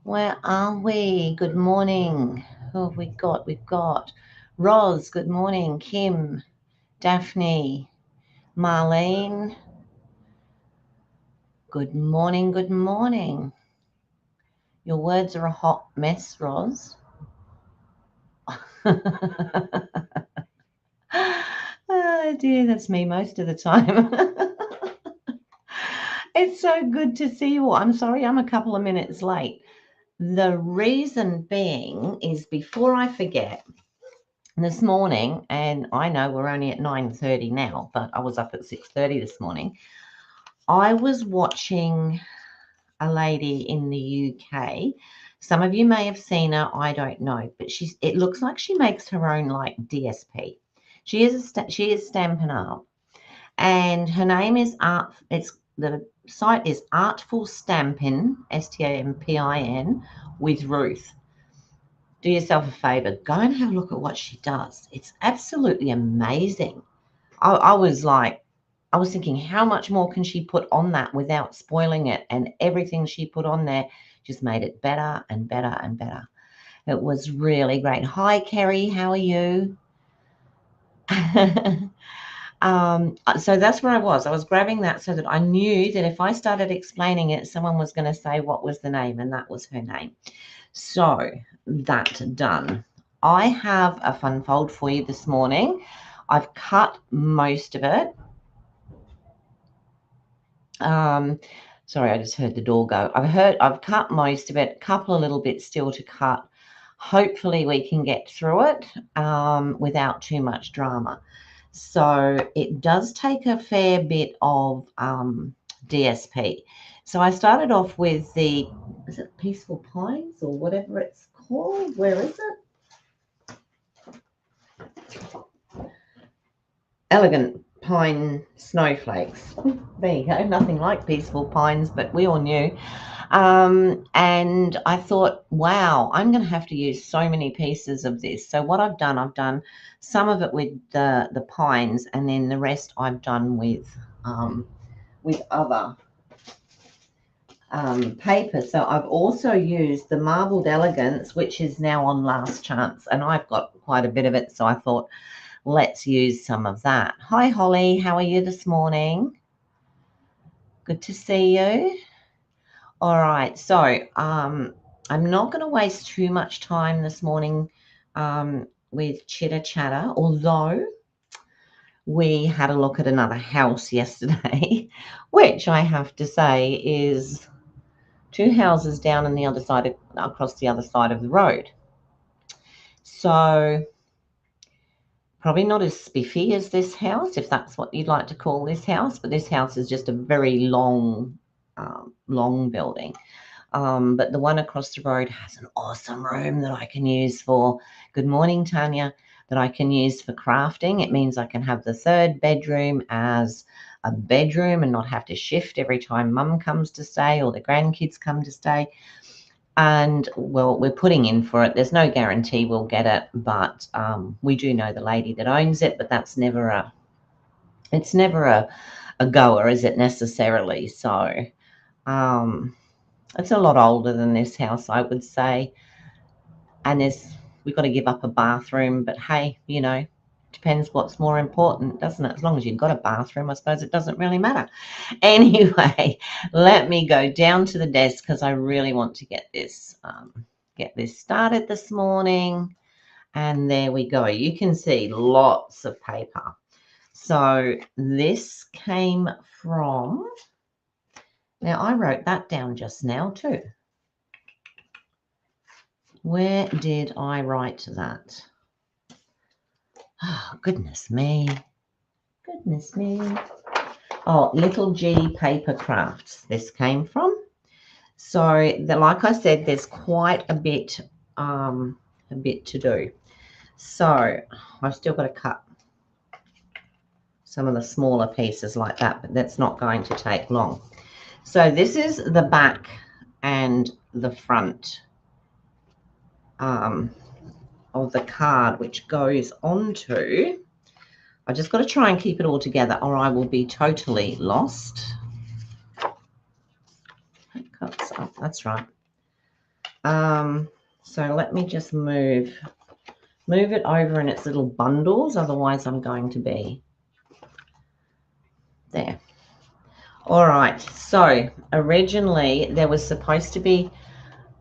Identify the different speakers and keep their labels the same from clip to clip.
Speaker 1: Where are we? Good morning. Who have we got? We've got Roz. Good morning. Kim, Daphne, Marlene. Good morning. Good morning. Your words are a hot mess, Roz. Oh dear, that's me most of the time. It's so good to see you all. I'm sorry I'm a couple of minutes late. The reason being is before I forget, this morning, and I know we're only at 9:30 now, but I was up at 6:30 this morning. I was watching a lady in the UK. Some of you may have seen her, I don't know, but it looks like she makes her own like DSP. She is Stampin' Up, and her name is the site is Artful Stampin', Stampin, with Ruth. Do yourself a favor, go and have a look at what she does. It's absolutely amazing. I was thinking, how much more can she put on that without spoiling it? And everything she put on there just made it better and better and better. It was really great. Hi, Kerry, how are you? So that's where I was. I was grabbing that so that I knew that if I started explaining it, someone was going to say what was the name, and that was her name. So that done. I have a fun fold for you this morning. I've cut most of it. Sorry, I just heard the door go. I've cut most of it, a couple of little bits still to cut. Hopefully we can get through it without too much drama. So it does take a fair bit of DSP. So I started off with is it Peaceful Pines or whatever it's called? Where is it? Elegant Pine Snowflakes. There you go. Nothing like Peaceful Pines, but we all knew. And I thought, wow, I'm going to have to use so many pieces of this. So what I've done some of it with the pines, and then the rest I've done with other paper. So I've also used the Marbled Elegance, which is now on Last Chance, and I've got quite a bit of it. So I thought, let's use some of that. Hi, Holly. How are you this morning? Good to see you. All right. So I'm not going to waste too much time this morning with chitter chatter, although we had a look at another house yesterday, which I have to say is 2 houses down on the other side across the other side of the road. So probably not as spiffy as this house, if that's what you'd like to call this house, but this house is just a very long building. But the one across the road has an awesome room that I can use for, good morning, Tanya, that I can use for crafting. It means I can have the third bedroom as a bedroom and not have to shift every time mum comes to stay or the grandkids come to stay. And well, we're putting in for it. There's no guarantee we'll get it, but we do know the lady that owns it, but it's never a goer, is it, necessarily? So it's a lot older than this house, I would say, and we've got to give up a bathroom, but hey, depends what's more important, doesn't it? As long as you've got a bathroom, I suppose it doesn't really matter. Anyway, let me go down to the desk because I really want to get this started this morning. And there we go. You can see lots of paper. So this came from, now I wrote that down just now too. Where did I write that? Oh, goodness me. Goodness me. Oh, Little G Paper Crafts this came from. So like I said, there's quite a bit to do. So I've still got to cut some of the smaller pieces like that, but that's not going to take long. So this is the back and the front of the card, which goes onto, I just got to try and keep it all together or I will be totally lost. That's right. So let me just move it over in its little bundles, otherwise I'm going to be there. All right, so originally there was supposed to be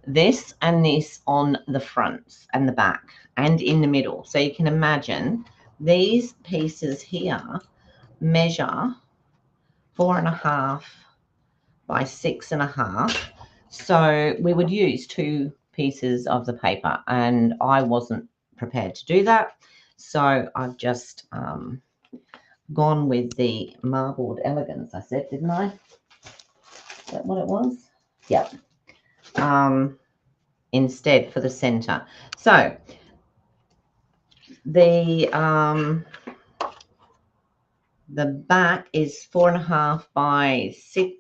Speaker 1: this and this on the fronts and the back and in the middle. So you can imagine these pieces here measure 4.5 by 6.5. So we would use 2 pieces of the paper, and I wasn't prepared to do that. So I've just gone with the marbled elegance, I said, didn't I? Is that what it was? Yeah. Instead for the center. So the back is 4.5 by 6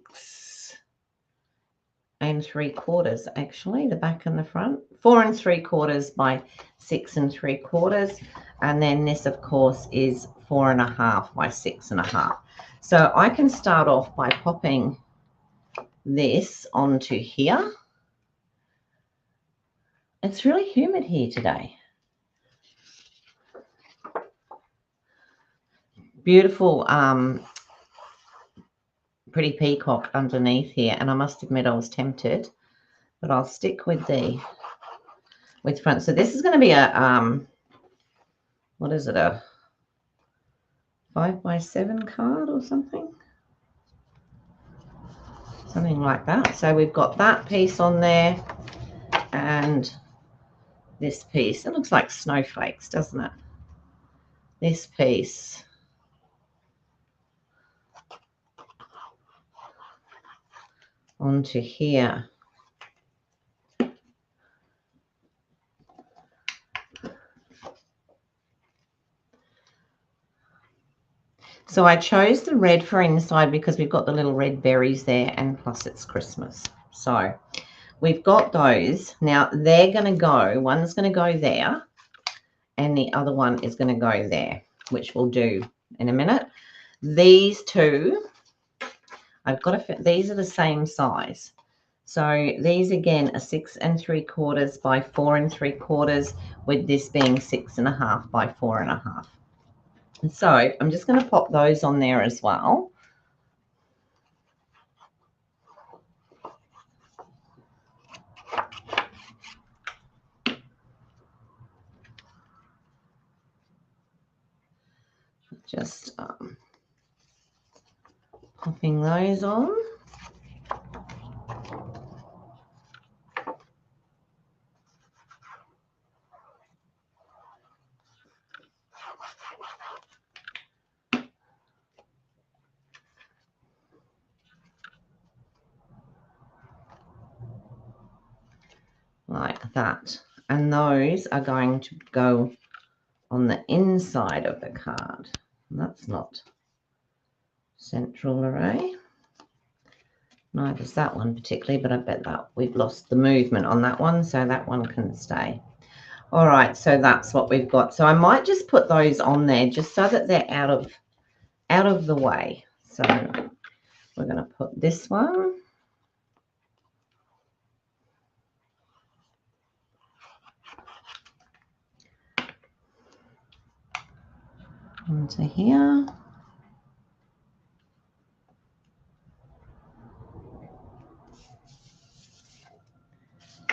Speaker 1: 3/4, actually, the back and the front. 4 3/4 by 6 3/4. And then this, of course, is 4.5 by 6.5. So I can start off by popping this onto here. It's really humid here today. Beautiful, pretty peacock underneath here, and I must admit I was tempted, but I'll stick with front. So this is going to be a what is it, a 5 by 7 card or something like that. So we've got that piece on there and this piece. It looks like snowflakes, doesn't it? This piece onto here. So I chose the red for inside because we've got the little red berries there, and plus it's Christmas. So we've got those. Now they're going to go, one's going to go there and the other one is going to go there, which we'll do in a minute. These two, I've got to fit, these are the same size. So these again are 6 3/4 by 4 3/4, with this being 6.5 by 4.5. And so I'm just going to pop those on there as well. Just popping those on. Like that. And those are going to go on the inside of the card. And that's not central array. Neither is that one particularly, but I bet that we've lost the movement on that one, so that one can stay. All right, so that's what we've got. So I might just put those on there just so that they're out of the way. So we're going to put this one onto here.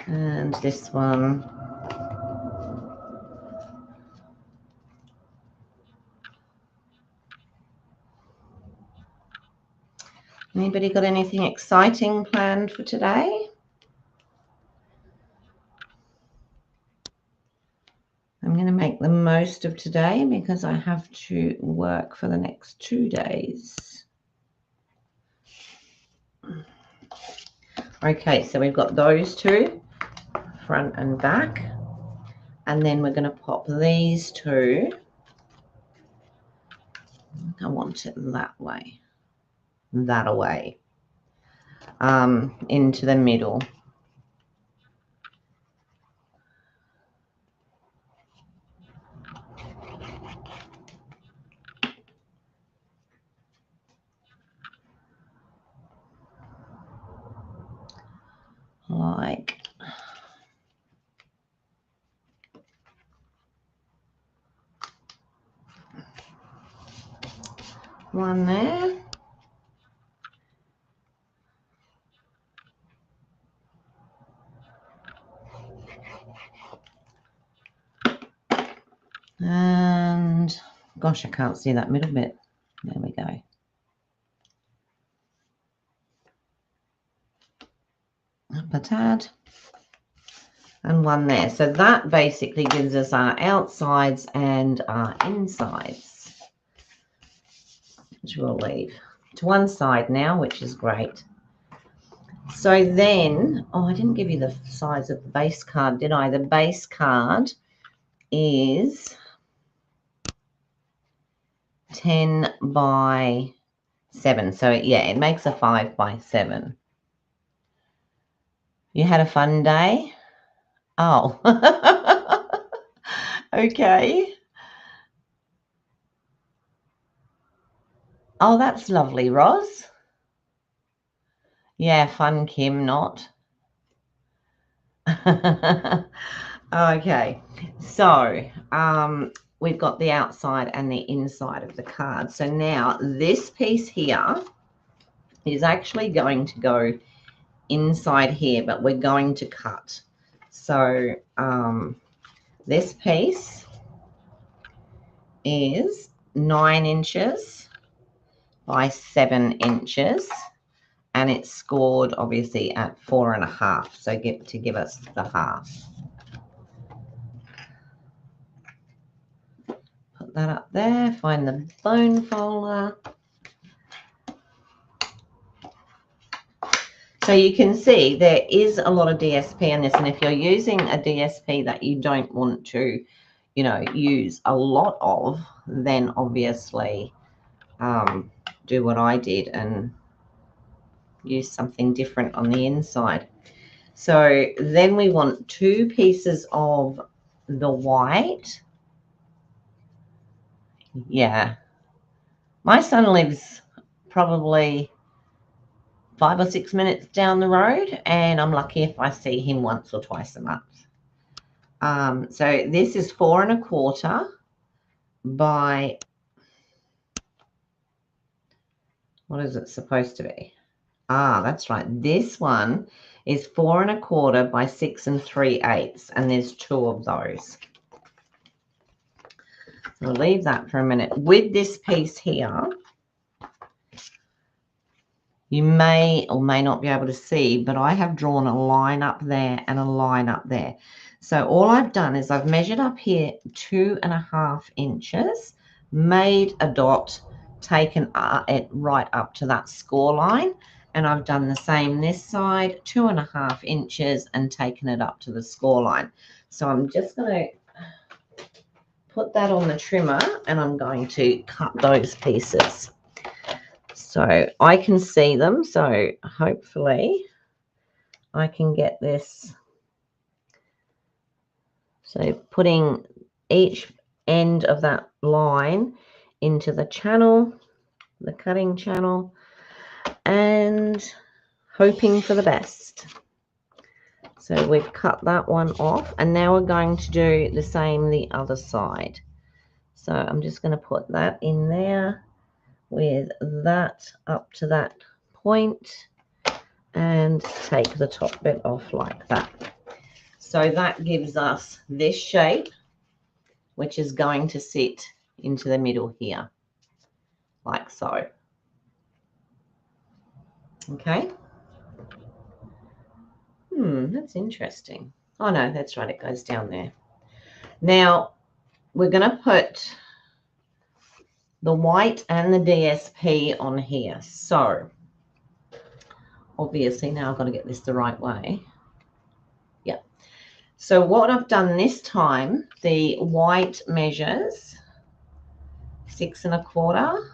Speaker 1: And this one Anybody got anything exciting planned for today? I'm going to make the most of today because I have to work for the next 2 days. Okay, so we've got those two, front and back. And then we're going to pop these two. I want it that way, into the middle. Like one there. And gosh, I can't see that middle bit. There we go. Up a tad. And one there. So that basically gives us our outsides and our insides, which we'll leave to one side now, which is great. So then, oh, I didn't give you the size of the base card, did I? The base card is 10 by 7. So yeah, it makes a 5 by 7. You had a fun day? Oh, okay. Oh, that's lovely, Roz. Yeah, fun, Kim, not. Okay, so we've got the outside and the inside of the card. So now this piece here is actually going to go inside here, but we're going to cut. So this piece is 9 inches by 7 inches, and it's scored obviously at 4.5, so to give us the half. Put that up there, find the bone folder. So you can see there is a lot of DSP in this, and if you're using a DSP that you don't want to, use a lot of, then obviously do what I did and use something different on the inside. So then we want 2 pieces of the white. Yeah. My son lives probably 5 or 6 minutes down the road, and I'm lucky if I see him once or twice a month. So this is 4.25 by, what is it supposed to be? Ah, that's right. This one is 4.25 by 6 3/8, and there's 2 of those. So I'll leave that for a minute. With this piece here, you may or may not be able to see, but I have drawn a line up there and a line up there. So all I've done is I've measured up here 2.5 inches, made a dot, taken it right up to that score line, and I've done the same this side, 2.5 inches, and taken it up to the score line. So I'm just going to put that on the trimmer, and I'm going to cut those pieces so I can see them. So hopefully I can get this. So putting each end of that line into the channel, the cutting channel, and hoping for the best. So we've cut that one off, and now we're going to do the same the other side. So I'm just going to put that in there with that up to that point and take the top bit off like that. So that gives us this shape, which is going to sit into the middle here, like so. Okay. That's interesting. Oh, no, that's right. It goes down there. Now, we're going to put the white and the DSP on here. So, obviously, now I've got to get this the right way. Yep. So what I've done this time, the white measures 6.25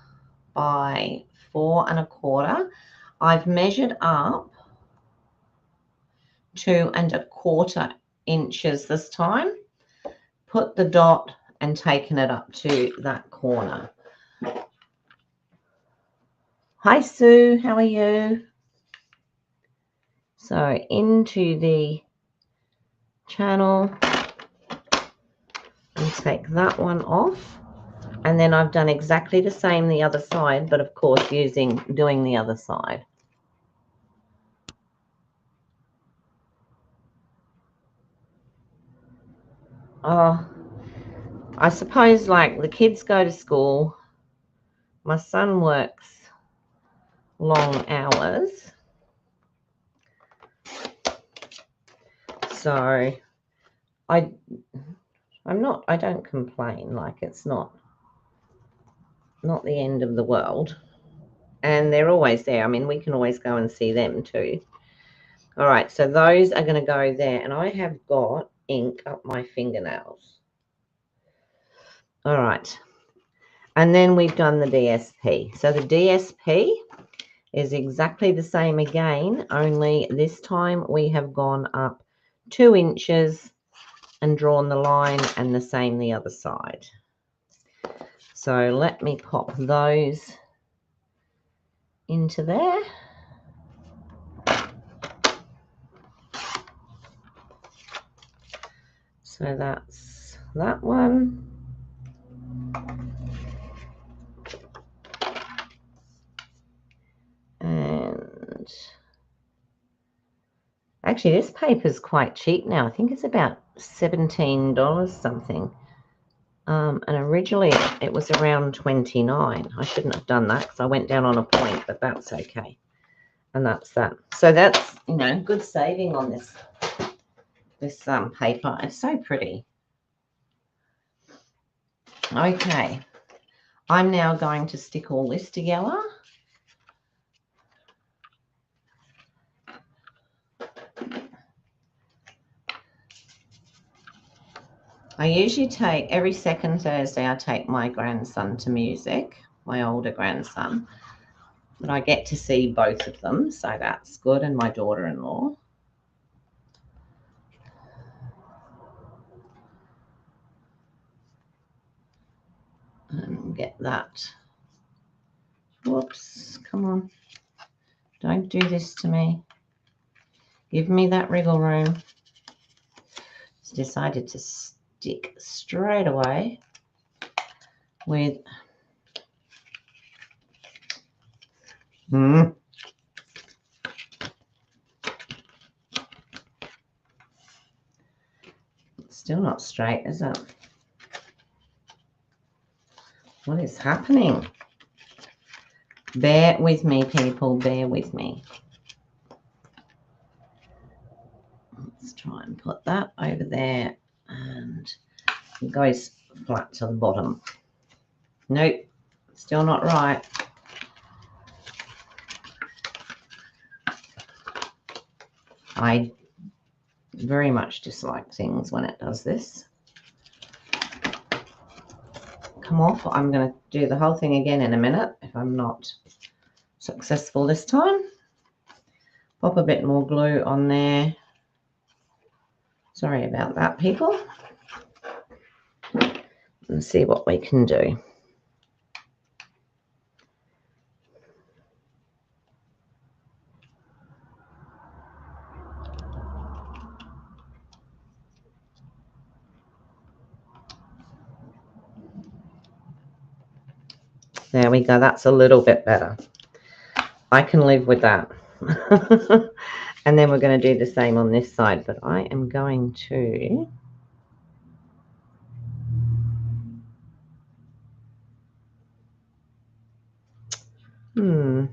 Speaker 1: by 4.25. I've measured up 2.25 inches this time, put the dot and taken it up to that corner. Hi Sue, how are you? So into the channel and take that one off. And then I've done exactly the same the other side, but of course doing the other side. Oh, I suppose like the kids go to school. My son works long hours. So I don't complain. Like it's not the end of the world. And they're always there. I mean, we can always go and see them too. All right, so those are going to go there. And I have got ink up my fingernails. All right. And then we've done the DSP. So the DSP is exactly the same again, only this time we have gone up 2 inches and drawn the line, and the same the other side. So let me pop those into there. So that's that one. And actually this paper is quite cheap now. I think it's about $17 something. And originally it was around $29. I shouldn't have done that because I went down on a point, but that's okay. And that's that. So that's, you know, good saving on this paper. It's so pretty. Okay, I'm now going to stick all this together. I usually take, every second Thursday, I take my grandson to music, my older grandson. But I get to see both of them, so that's good, and my daughter-in-law. And get that. Whoops, come on. Don't do this to me. Give me that wriggle room. It's decided to stick straight away with still not straight, is it? What is happening? Bear with me, people. Bear with me. Let's try and put that over there, and it goes flat to the bottom. Nope, still not right. I very much dislike things when it does this. Come off. I'm going to do the whole thing again in a minute if I'm not successful this time. Pop a bit more glue on there. Sorry about that, people. And see what we can do. There we go. That's a little bit better. I can live with that. And then we're going to do the same on this side, but I am going to did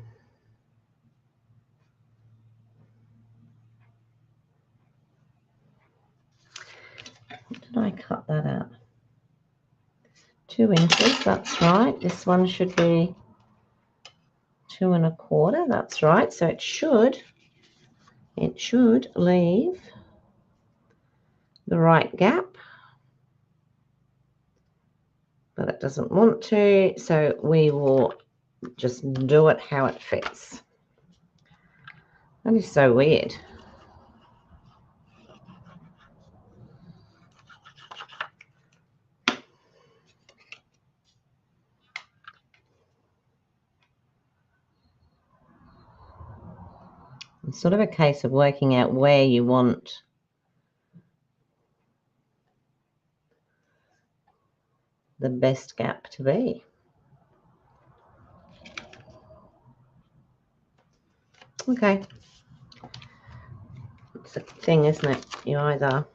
Speaker 1: I cut that out? 2 inches, that's right. This one should be 2 1/4, that's right. So it should leave the right gap, but it doesn't want to, so we will just do it how it fits. That is so weird. It's sort of a case of working out where you want the best gap to be. Okay. It's a thing, isn't it? You either...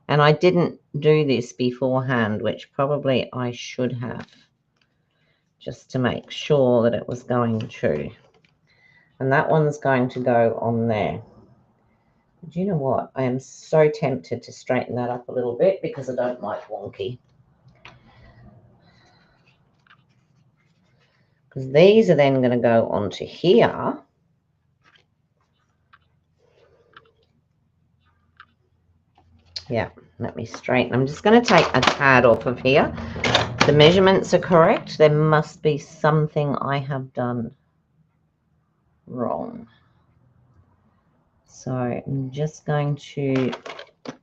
Speaker 1: And I didn't do this beforehand, which probably I should have, just to make sure that it was going to. And that one's going to go on there. Do you know what? I am so tempted to straighten that up a little bit because I don't like wonky. Because these are then going to go onto here. Yeah, let me straighten. I'm just going to take a tad off of here. The measurements are correct. There must be something I have done wrong. So I'm just going to,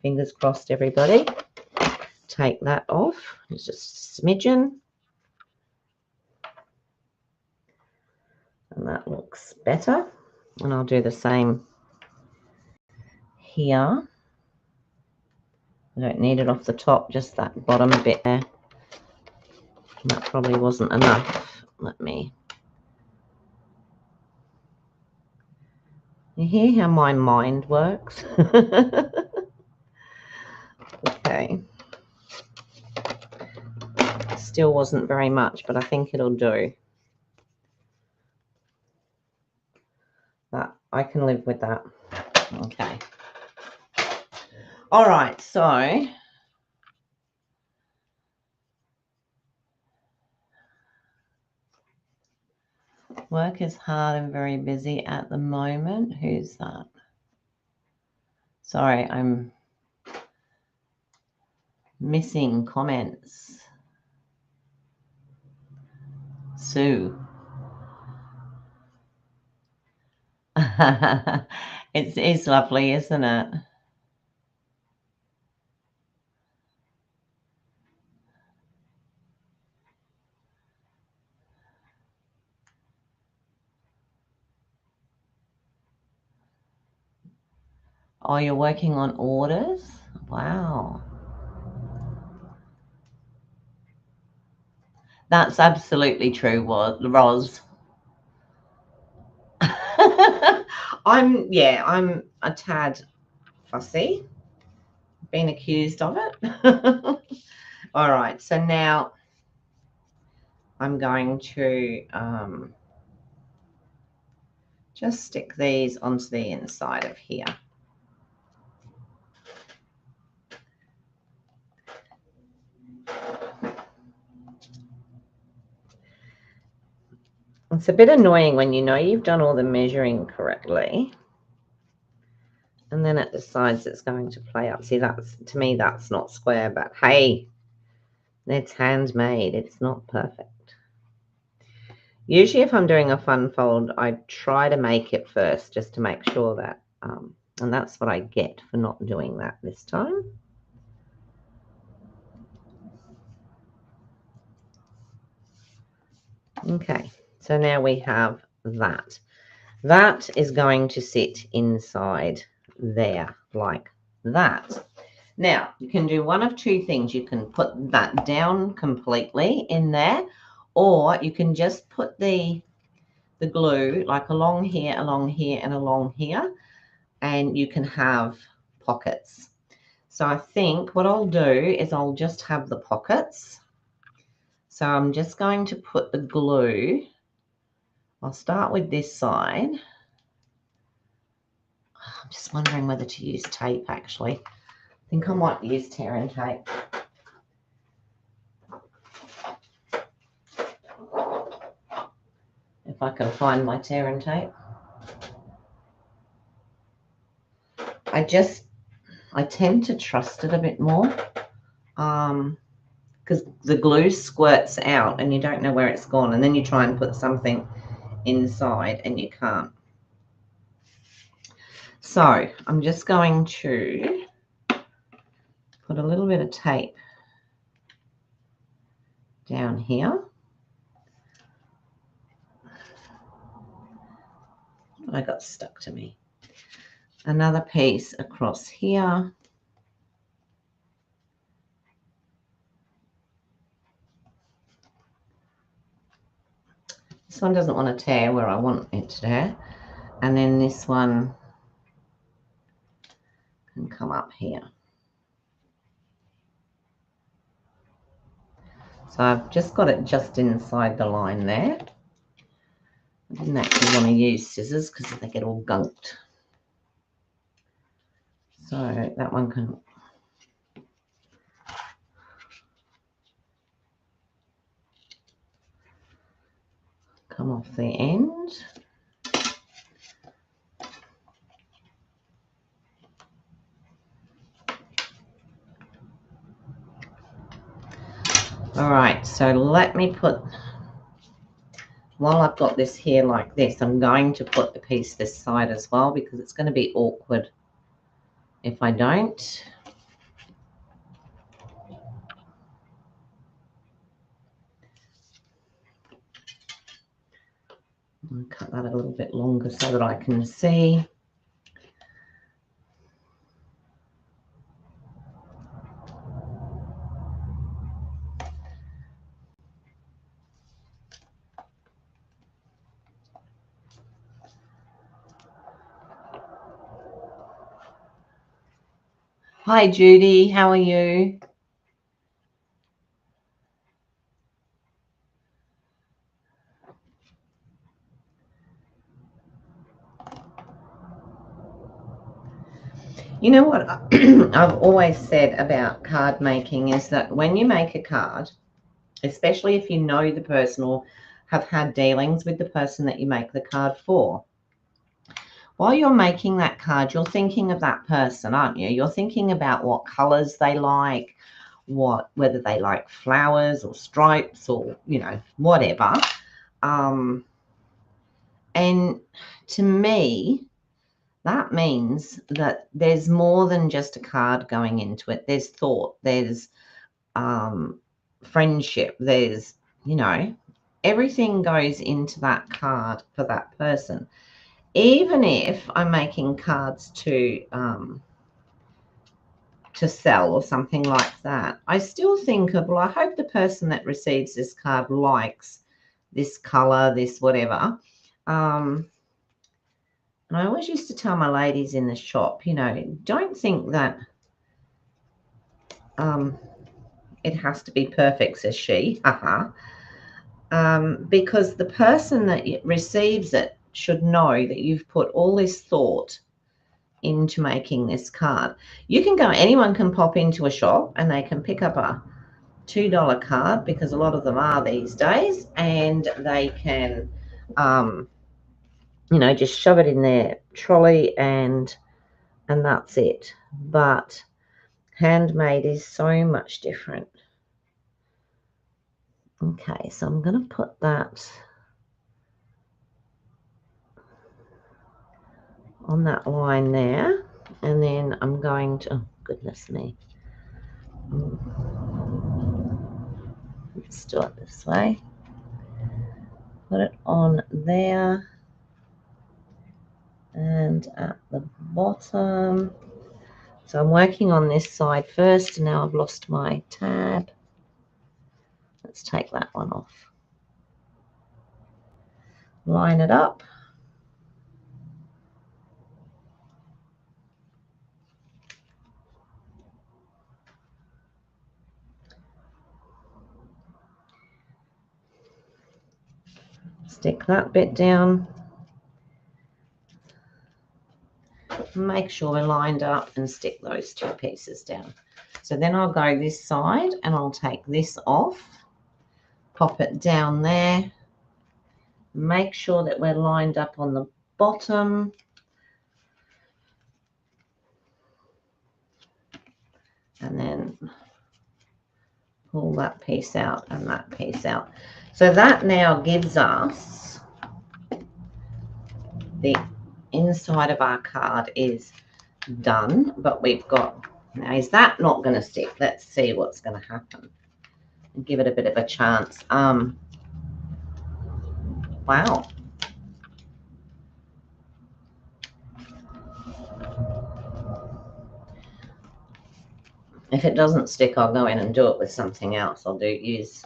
Speaker 1: fingers crossed everybody, take that off. It's just a smidgen. And that looks better. And I'll do the same here. I don't need it off the top, just that bottom bit there. That probably wasn't enough. Let me... You hear how my mind works? Okay. Still wasn't very much, but I think it'll do. That I can live with that. Okay. All right, so work is hard and very busy at the moment. Who's that? Sorry, I'm missing comments. Sue. It's lovely, isn't it? Oh, you're working on orders? Wow. That's absolutely true, Roz. I'm a tad fussy. Been accused of it. All right, so now I'm going to just stick these onto the inside of here. It's a bit annoying when you know you've done all the measuring correctly, and then it decides it's going to play up. See, that's, to me, that's not square, but hey, it's handmade. It's not perfect. Usually if I'm doing a fun fold, I try to make it first just to make sure that, and that's what I get for not doing that this time. Okay, so now we have that. That is going to sit inside there like that. Now, you can do one of two things. You can put that down completely in there, or you can just put the glue like along here, and along here, and you can have pockets. So I think what I'll do is I'll just have the pockets. So I'm just going to put the glue. I'll start with this side. I'm just wondering whether to use tape, actually. I think I might use tear and tape. If I can find my tear and tape. I tend to trust it a bit more because the glue squirts out and you don't know where it's gone, and then you try and put something inside and you can't. So I'm just going to put a little bit of tape down here. I got stuck to me. Another piece across here. This one doesn't want to tear where I want it to tear. And then this one can come up here. So I've just got it just inside the line there. I didn't actually want to use scissors because they get all gunked. So that one can come off the end. All right, so let me put, while I've got this here like this, I'm going to put the piece this side as well because it's going to be awkward if I don't. I'll cut that a little bit longer so that I can see. Hi Judy, how are you? You know what I've always said about card making is that when you make a card, especially if you know the person or have had dealings with the person that you make the card for, while you're making that card, you're thinking of that person, aren't you? You're thinking about what colors they like, whether they like flowers or stripes or, you know, whatever. And to me, that means that there's more than just a card going into it. There's thought, there's friendship, there's, you know, everything goes into that card for that person. Even if I'm making cards to sell or something like that, I still think of, well, I hope the person that receives this card likes this color, this whatever. And I always used to tell my ladies in the shop, you know, don't think that it has to be perfect, says she, because the person that receives it should know that you've put all this thought into making this card. You can go, anyone can pop into a shop and they can pick up a $2 card, because a lot of them are these days, and they can you know, just shove it in their trolley and that's it. But handmade is so much different. Okay, so I'm going to put that on that line there, and then I'm going to, oh goodness me, let's do it this way. Put it on there and at the bottom. So I'm working on this side first, and now I've lost my tab. Let's take that one off. Line it up. Stick that bit down. Make sure we're lined up and stick those two pieces down. So then I'll go this side and I'll take this off, pop it down there, make sure that we're lined up on the bottom. And then pull that piece out and that piece out. So that now gives us the inside of our card is done, but we've got, now is that not going to stick? Let's see what's going to happen and give it a bit of a chance. Wow. If it doesn't stick, I'll go in and do it with something else. I'll use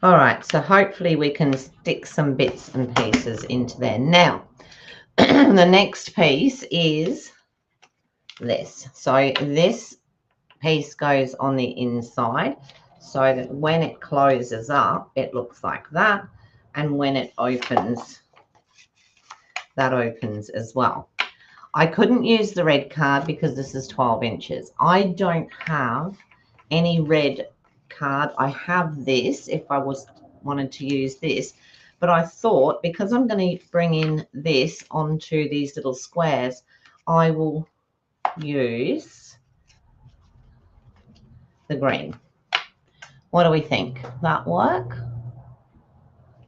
Speaker 1: All right, so hopefully we can stick some bits and pieces into there. Now, the next piece is this. So this piece goes on the inside so that when it closes up, it looks like that. And when it opens, that opens as well. I couldn't use the red card because this is 12 inches. I don't have any red card. I have this if I wanted to use this, but I thought because I'm going to bring in this onto these little squares, I will use the green. What do we think? That work?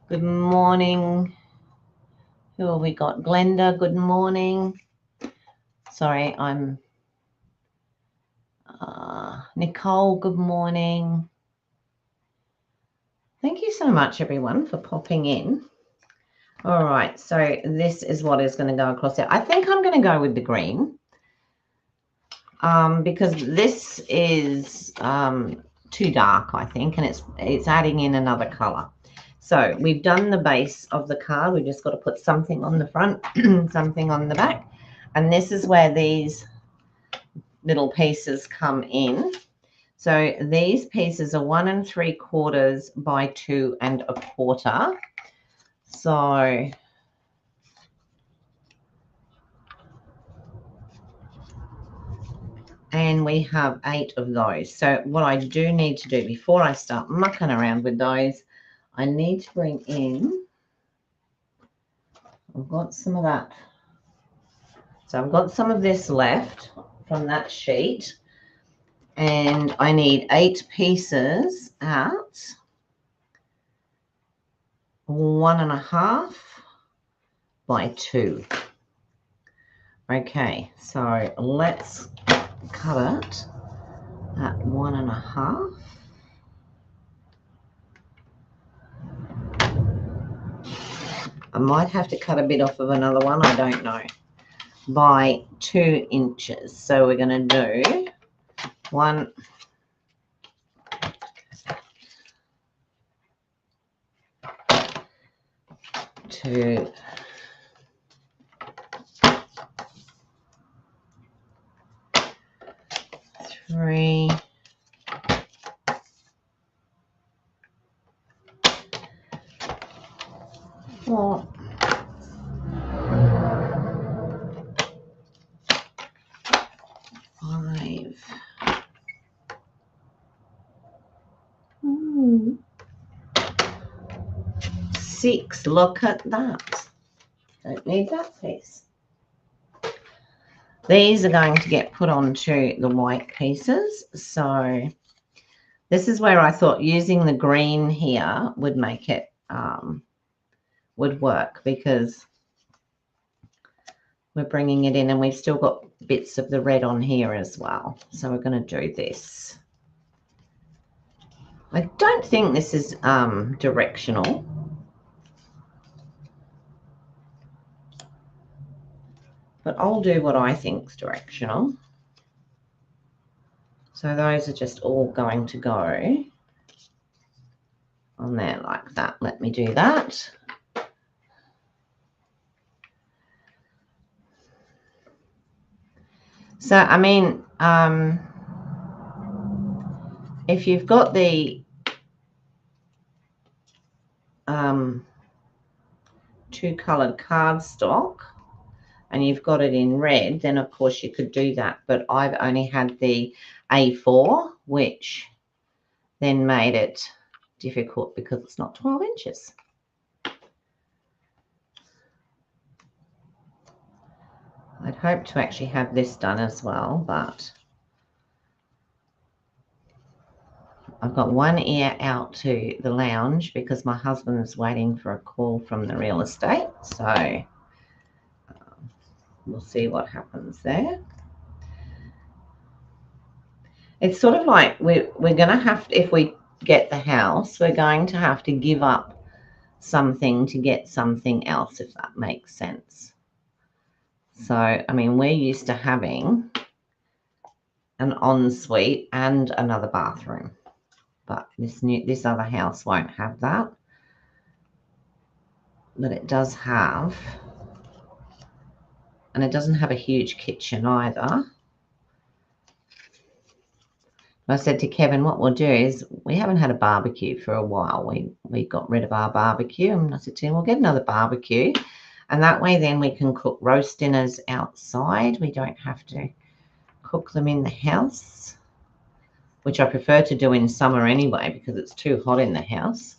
Speaker 1: Good morning. Who have we got? Glenda, good morning. Sorry, I'm Nicole, good morning. Thank you so much, everyone, for popping in. All right, so this is what is going to go across there. I think I'm going to go with the green because this is too dark, I think, and it's adding in another color. So we've done the base of the card. We've just got to put something on the front, something on the back, and this is where these little pieces come in. So these pieces are 1 3/4 by 2 1/4. So and we have 8 of those. So what I do need to do before I start mucking around with those, I need to bring in, I've got some of that. So I've got some of this left from that sheet, and I need 8 pieces at 1 1/2 by 2. Okay, so let's cut it at 1 1/2. I might have to cut a bit off of another one, I don't know, by 2 inches. So we're going to do 1, 2, 3, 4, 5, 6. Look at that. Don't need that piece. These are going to get put onto the white pieces. So this is where I thought using the green here would make it, would work, because we're bringing it in and we've still got bits of the red on here as well. So we're going to do this. I don't think this is directional. But I'll do what I think is directional. So those are just all going to go on there like that. Let me do that. So, I mean, if you've got the 2-colored cardstock and you've got it in red, then of course you could do that. But I've only had the A4, which then made it difficult because it's not 12 inches. I'd hope to actually have this done as well, but I've got one ear out to the lounge because my husband's waiting for a call from the real estate. So we'll see what happens there. It's sort of like we're going to have to, if we get the house, we're going to have to give up something to get something else, if that makes sense. So, I mean, we're used to having an ensuite and another bathroom. but this other house won't have that. But it does have, and it doesn't have a huge kitchen either. I said to Kevin, what we'll do is, we haven't had a barbecue for a while. We got rid of our barbecue, and I said to him, we'll get another barbecue, and that way then we can cook roast dinners outside. We don't have to cook them in the house, which I prefer to do in summer anyway because it's too hot in the house.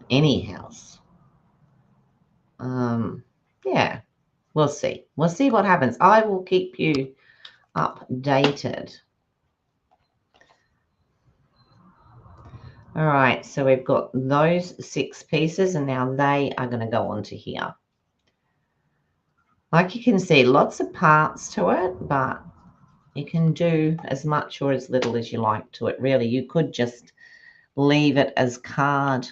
Speaker 1: Any house. Yeah, we'll see. We'll see what happens. I will keep you updated. All right, so we've got those 6 pieces, and now they are going to go onto here. Like you can see, lots of parts to it, but you can do as much or as little as you like to it, really. You could just leave it as card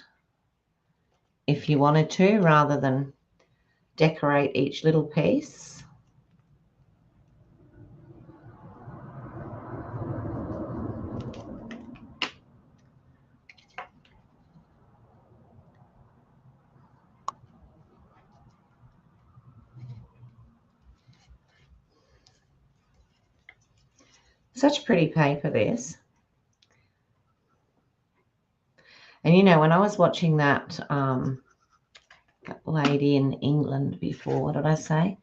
Speaker 1: if you wanted to, rather than decorate each little piece. Such pretty paper, this. And, you know, when I was watching that lady in England before, what did I say?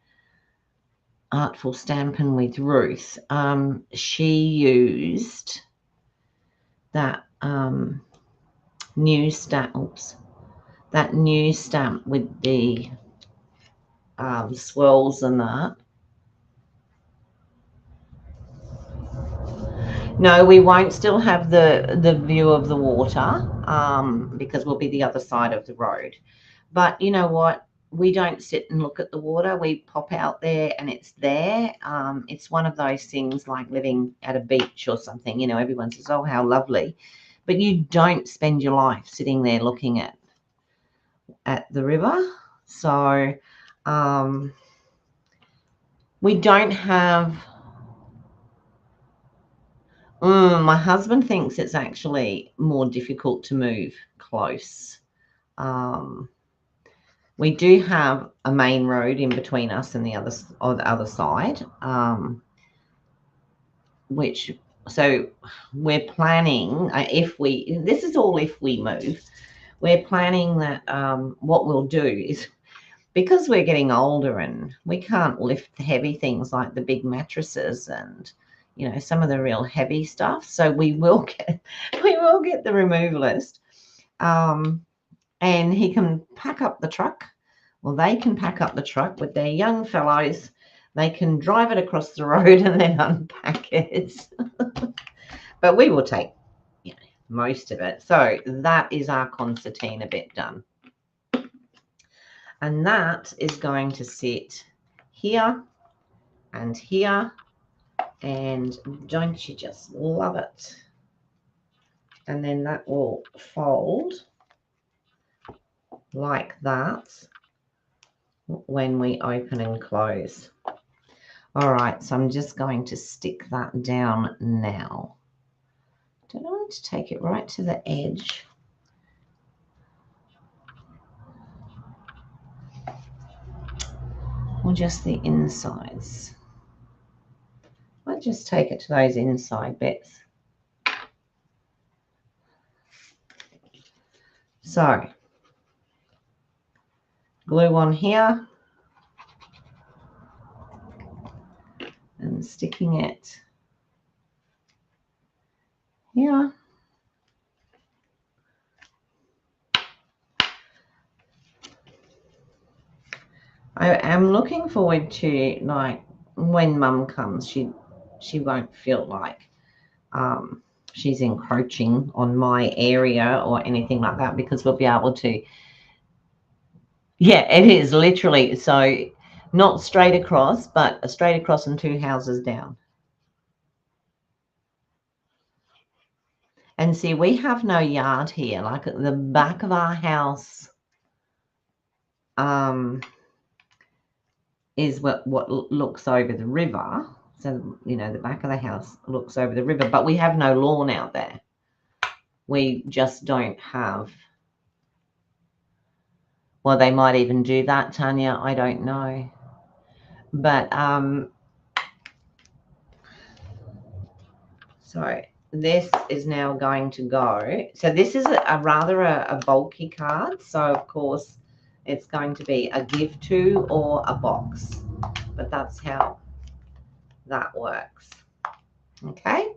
Speaker 1: Artful Stampin' with Ruth. She used that new stamp. Oops, that new stamp with the swirls and that. No, we won't still have the view of the water because we'll be the other side of the road. But you know what? We don't sit and look at the water. We pop out there and it's there. It's one of those things like living at a beach or something. You know, everyone says, oh, how lovely. But you don't spend your life sitting there looking at the river. So we don't have... my husband thinks it's actually more difficult to move close. We do have a main road in between us and the other side, which, so we're planning, this is all if we move, we're planning that what we'll do is, because we're getting older and we can't lift heavy things like the big mattresses and, you know, some of the real heavy stuff. So we will get the removalist, and he can pack up the truck. Well, they can pack up the truck with their young fellows. They can drive it across the road and then unpack it. But we will take, you know, most of it. So that is our concertina bit done. And that is going to sit here and here. And don't you just love it? And then that will fold like that when we open and close. All right, so I'm just going to stick that down now. Don't I want to take it right to the edge? Or just the insides? I'll just take it to those inside bits. So, glue on here and sticking it here. I am looking forward to, like, when Mum comes, she won't feel like she's encroaching on my area or anything like that, because we'll be able to, yeah, it is literally, so not straight across, but straight across and 2 houses down. And see, we have no yard here. Like at the back of our house is what looks over the river. So, you know, the back of the house looks over the river, but we have no lawn out there. We just don't have. Well, they might even do that, Tanya. I don't know. But, so this is now going to go. So this is a rather a bulky card. So, of course, it's going to be a give to or a box. But that's how that works. Okay,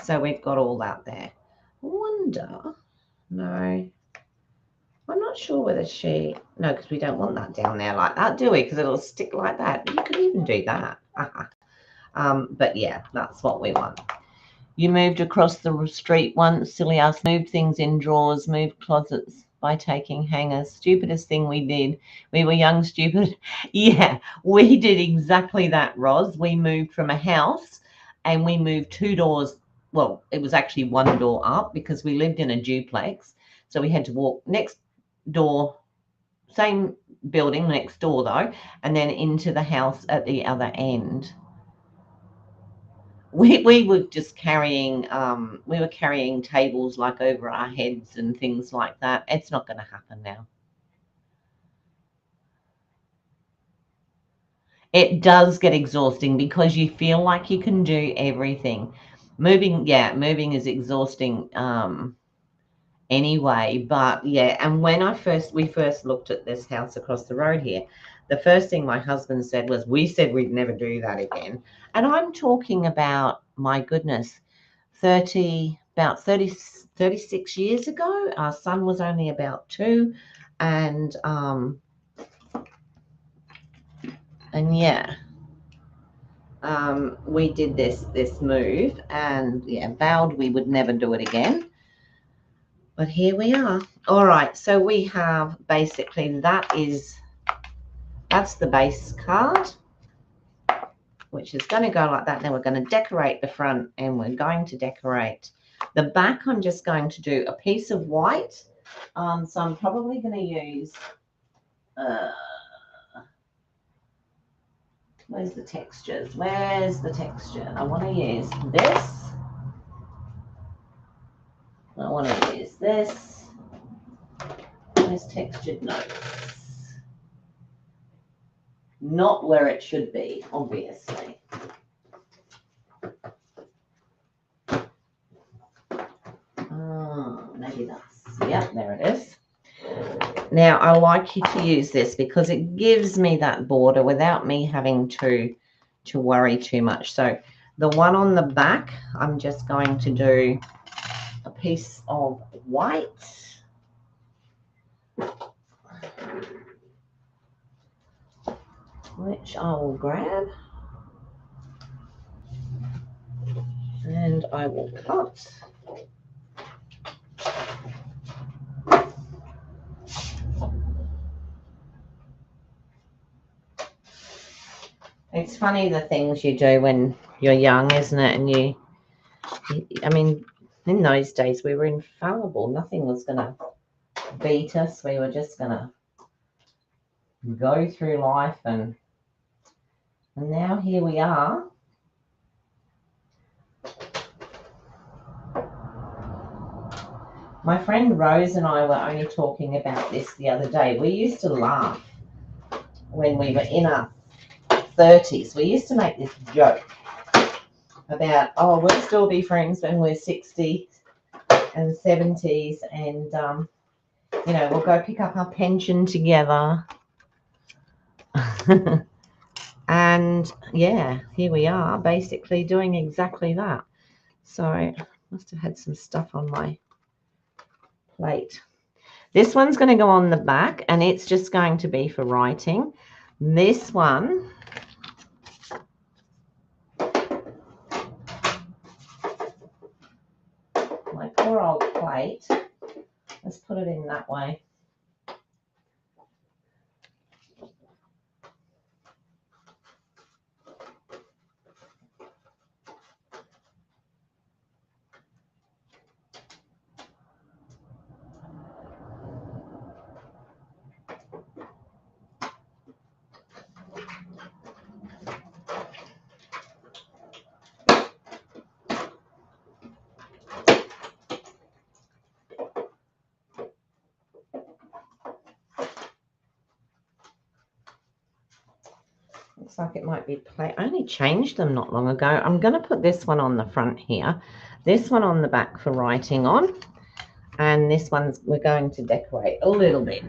Speaker 1: so we've got all that there. Wonder, no, I'm not sure whether no, because we don't want that down there like that, do we? Because it'll stick like that. You could even do that. But yeah, that's what we want. You moved across the street once, silly ass, moved things in drawers, moved closets by taking hangers. Stupidest thing we did. We were young, stupid. Yeah, we did exactly that, Roz. We moved from a house and we moved 2 doors. Well, it was actually 1 door up because we lived in a duplex. So we had to walk next door, same building next door though, and then into the house at the other end. We were just carrying we were carrying tables like over our heads and things like that. It's not going to happen now. It does get exhausting because you feel like you can do everything. Moving is exhausting anyway, but yeah. And when we first looked at this house across the road here, the first thing my husband said was, we said we'd never do that again. And I'm talking about, my goodness, 36 years ago. Our son was only about 2, and yeah, we did this move, and yeah, vowed we would never do it again. But here we are. All right, so we have basically that's the base card, which is going to go like that. Then we're going to decorate the front, and we're going to decorate the back. I'm just going to do a piece of white. So I'm probably going to use, where's the textures? Where's the texture? I want to use this. I want to use this. Where's textured notes? Not where it should be, obviously. Maybe that's, yep, there it is. Now, I like you to use this because it gives me that border without me having to worry too much. So the one on the back, I'm just going to do a piece of white. Which I will grab. And I will cut. It's funny the things you do when you're young, isn't it? And I mean, in those days we were infallible. Nothing was going to beat us. We were just going to go through life, and now here we are. My friend Rose and I were only talking about this the other day. We used to laugh when we were in our 30s. We used to make this joke about, oh, we'll still be friends when we're 60 and 70s, and you know, we'll go pick up our pension together. And yeah, here we are basically doing exactly that. So I must have had some stuff on my plate. This one's going to go on the back, and it's just going to be for writing. This one, my poor old plate, let's put it in that way. looks like it might be plain. I only changed them not long ago. I'm going to put this one on the front here, this one on the back for writing on, and this one's we're going to decorate a little bit.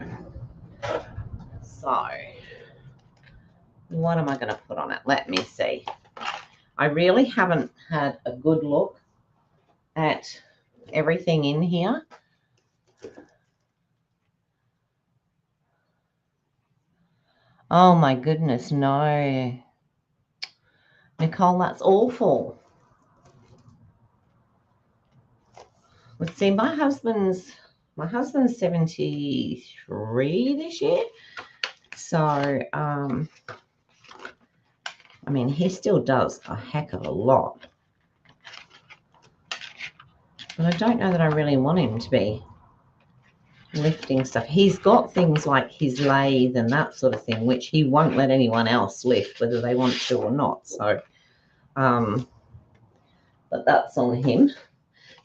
Speaker 1: So what am I going to put on it? Let me see. I really haven't had a good look at everything in here. Oh my goodness, no. Nicole, that's awful. Let's see, my husband's 73 this year. So, I mean, he still does a heck of a lot. But I don't know that I really want him to be lifting stuff. He's got things like his lathe and that sort of thing, which he won't let anyone else lift, whether they want to or not. So, but that's on him.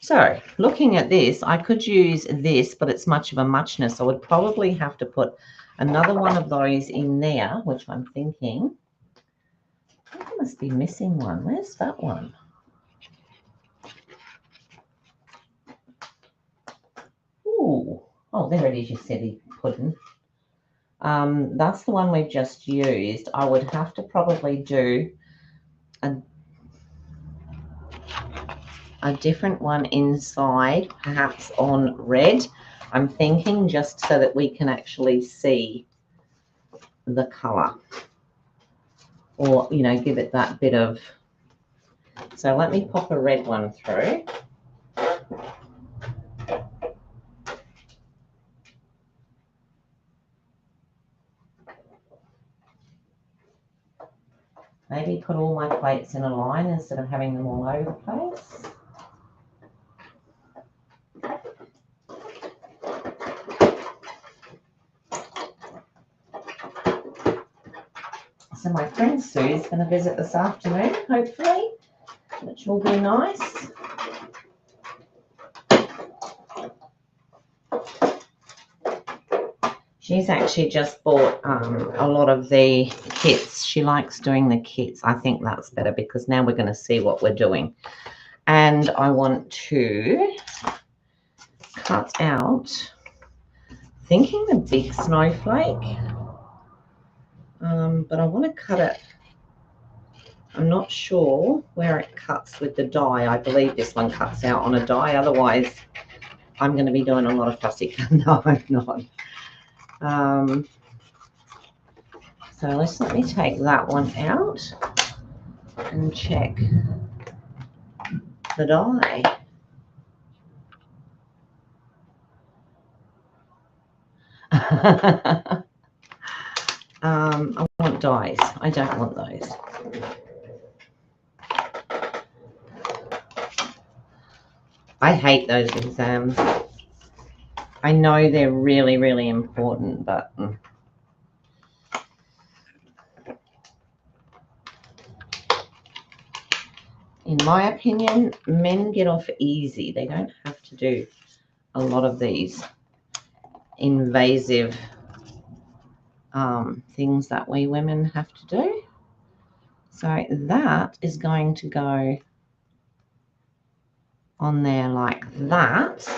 Speaker 1: So looking at this, I could use this, but it's much of a muchness. I would probably have to put another one of those in there, which I'm thinking, I must be missing one. Where's that one? Ooh, oh, there it is, you silly pudding. That's the one we've just used. I would have to probably do a different one inside, perhaps on red. I'm thinking just so that we can actually see the color, or, you know, give it that bit of. So let me pop a red one through. Maybe put all my plates in a line instead of having them all over the place. So my friend Sue is going to visit this afternoon, hopefully, which will be nice. She's actually just bought a lot of the kits. She likes doing the kits. I think that's better because now we're going to see what we're doing. And I want to cut out, thinking the big snowflake, but I want to cut it. I'm not sure where it cuts with the die. I believe this one cuts out on a die. Otherwise, I'm going to be doing a lot of fussy. No, I'm not. So let me take that one out and check the die. I want dies. I don't want those. I hate those exams. I know they're really, really important, but in my opinion, men get off easy. They don't have to do a lot of these invasive things that we women have to do. So that is going to go on there like that.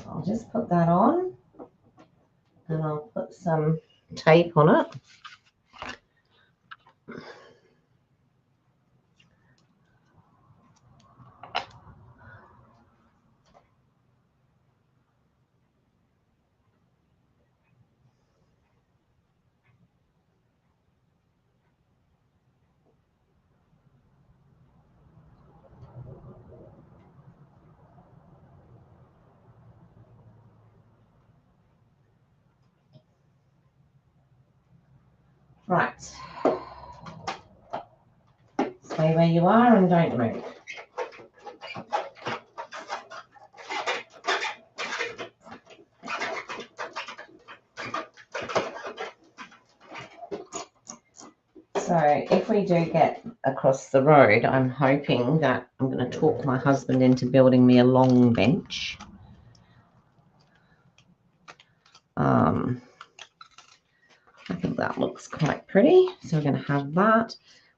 Speaker 1: I'll just put that on and I'll put some tape on it. Right. Stay where you are and don't move. So if we do get across the road, I'm hoping that I'm going to talk my husband into building me a long bench. I think that looks quite pretty. So we're going to have that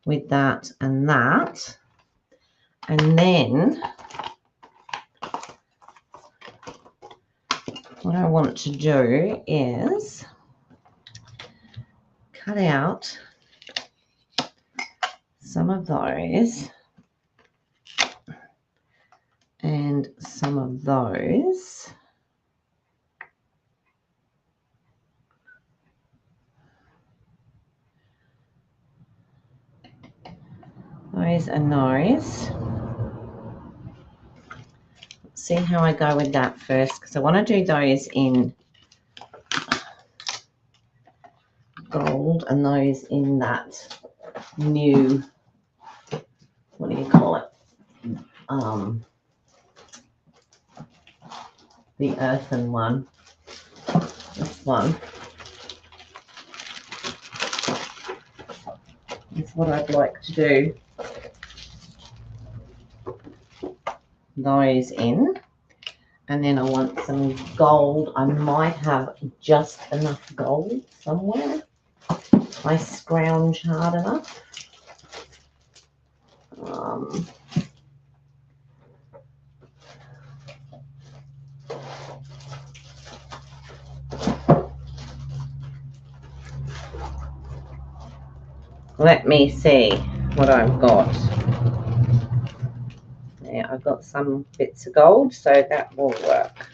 Speaker 1: with that and that. And then what I want to do is cut out some of those and some of those. Those and those. Let's see how I go with that first, because I want to do those in gold and those in that new, what do you call it? The earthen one. This one is what I'd like to do. Those in, and then I want some gold. I might have just enough gold somewhere. I scrounge hard enough. Let me see what I've got. Yeah, I've got some bits of gold, so that will work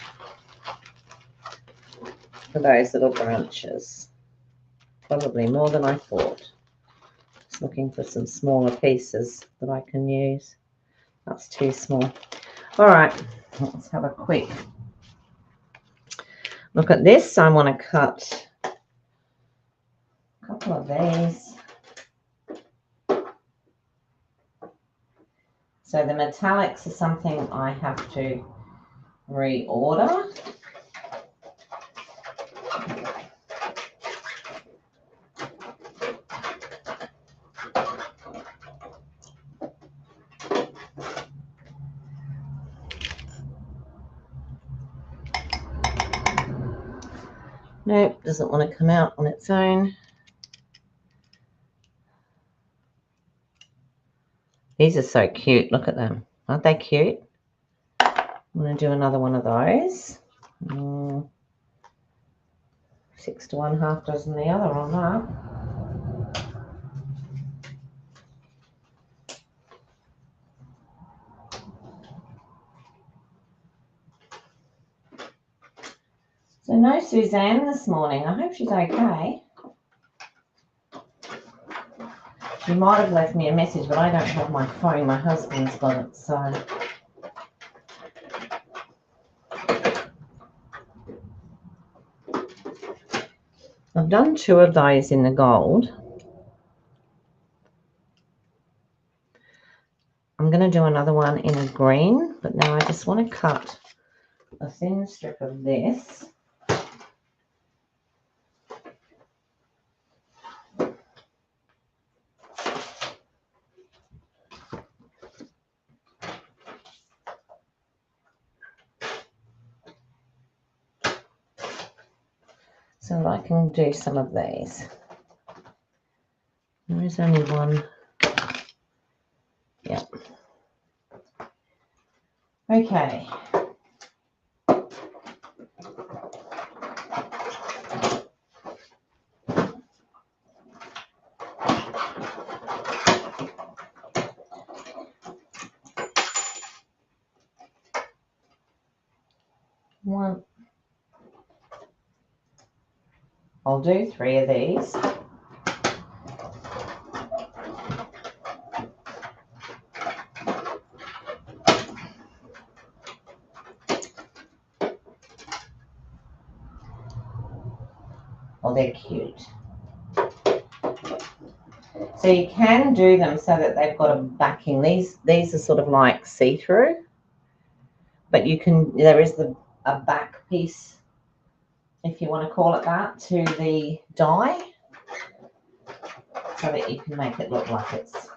Speaker 1: for those little branches. Probably more than I thought. Just looking for some smaller pieces that I can use. That's too small. All right, let's have a quick look at this. I want to cut a couple of these. So the metallics are something I have to reorder. Nope, doesn't want to come out on its own. These are so cute. Look at them. Aren't they cute? I'm going to do another one of those. 6 to 1, half dozen the other on that. So no Suzanne this morning. I hope she's okay. She might have left me a message, but I don't have my phone. My husband's got it, so. I've done 2 of those in the gold. I'm going to do another one in a green, but now I just want to cut a thin strip of this. So that I can do some of these. There is only one. Yep. Okay. One. I'll do 3 of these. Oh, they're cute. So you can do them so that they've got a backing. These are sort of like see-through, but you can, there is a back piece, if you want to call it that, to the die, so that you can make it look like it's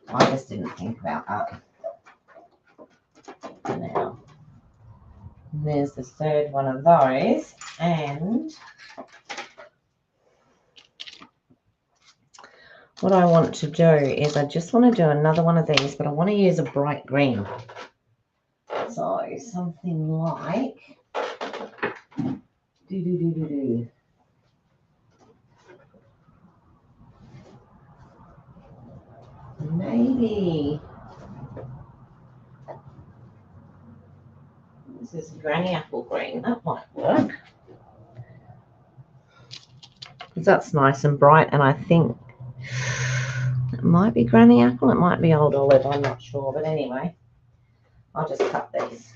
Speaker 1: I just didn't think about that. Now, there's the third one of those, and what I want to do is I just want to do another one of these, but I want to use a bright green. So something like maybe this is granny apple green. That might work. Because that's nice and bright, and I think it might be granny apple, it might be old olive, I'm not sure, but anyway, I'll just cut these.